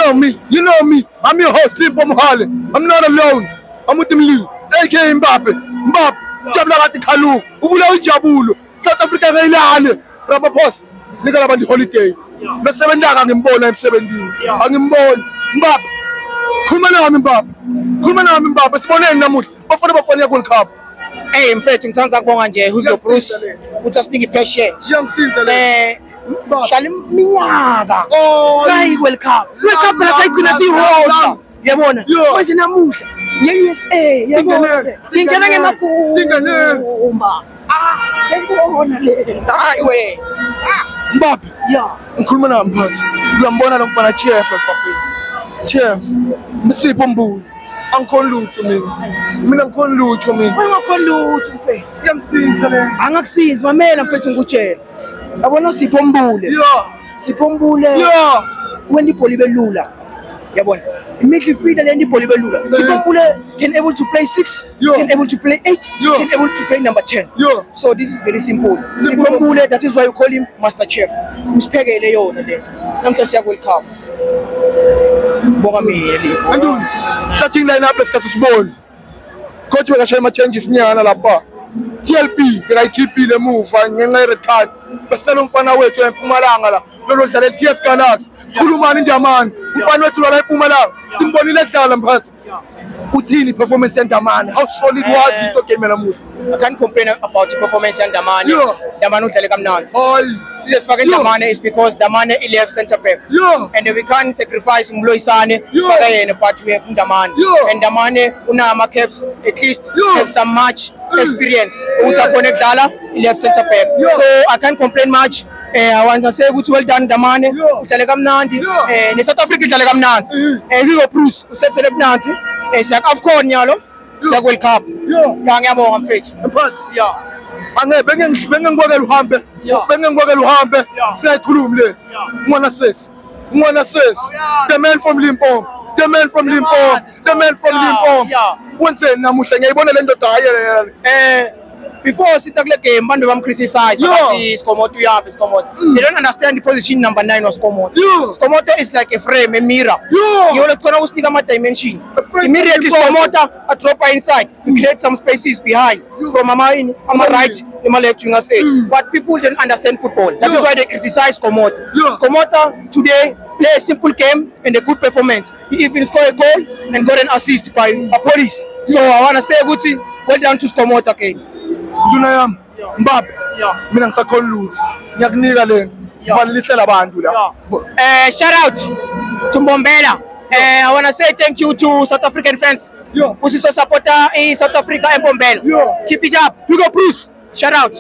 know me. I'm your host, Sipho Mohale. I'm not alone. I'm with Mli, aka Mbappe. Mbappe, jabula kati Khaluk. Ubula ujabulo. South Africa ngayilale. Ramaphosa, nika labantu holiday. Besebenzaka ngimbona emsebenzini. Angimboni. Mbappe. Khuluma nami Mbappe. Siboneni namuhla. Bafana World Cup. Hey mfethu ngithanda ukubonga nje Hugo Bruce ukuthi asinike patient. Hlala iminyaka. Sayi World Cup. World Cup la sayigcina sihosta. Yabona? Manje namuhla ye-USA yabona. Singena ngemakhulu. Singenela. Ngiyabona le. Hayi we. Mbappe. Ngikhuluma nami mphakathi. Uyambona lo mfana Chef Mbappe. Chef. Msipho Mbulu. Angikhona lutho mina ngikhona lutho mina. Ungakhona lutho mfethu. Iyamsinza le. Angakusinzi mamela mfethu ngikutshela. Yabona Sipho Mbule. Sipho Mbule. When ibhola ibelula. Yabona. Midfielder le ibhola ibelula. Sipho Mbule can able to play 6, can able to play 8, can able to play number 10. So this is very simple. Sipho Mbule, that is why you call him Master Chef. Usiphekele yona le. Namhla siya World Cup. Bonga mina le. Starting lineup lesikhathi sibona. Coach wakashaya ama changes nyana lapha. TLP ngayikhiphile emuva ngenxa ye red card. Besela umfana wethu eMpumalanga la. Lolo dlala TS Galaxy. Khulumani Ndamane. Umfana wethu la eMpumalanga. Simbonile edlala mphakathi. Uthini performance yaNdamane? How solid was into game namuhla? I can't complain about the performance yaNdamane. Ndamane udlale kamnandi. Sisifake Ndamane is because Ndamane is left center back. And we can't sacrifice Mloisane sifake yena, but we have Ndamane. And Ndamane una ama caps, at least have some match experience. Uta connect dala left center back. So I can't complain much. I want to say well done Ndamane. Udlale kamnandi. Ne South Africa udlale kamnandi. Hugo Bruce usethele kamnandi. Siyak AFCON nyalo. Siyak World Cup. Ngiyabonga mfethu. Mphakathi. Bengengibokela uhambe. Siyakhuluma le. Ngwana sesi. The man from Limpopo. Wenzeni namuhla ngiyayibona le ndoda hayi. Before sita kule game bantu bamcriticize ukuthi Sikomoto uyaphi Sikomoto. They don't understand the position number 9 of Sikomoto. Sikomoto is like a frame, a mirror. You want to usinika ama dimension. Immediately Sikomoto a drop inside. You create some spaces behind from ama right, ama left wing side. But people don't understand football. That is why they criticize Sikomoto. Sikomoto today play a simple game and a good performance. He even scored a goal and got an assist by a police. So I want to say well done to Sikomoto again. Nduna yami Mbappe mina ngisakhona lutho ngiyakunika le ngivalelisela abantu la. Shout out to Mbombela. I want to say thank you to South African fans who support South Africa and Mbombela. Keep it up. Hugo Bruce, shout out.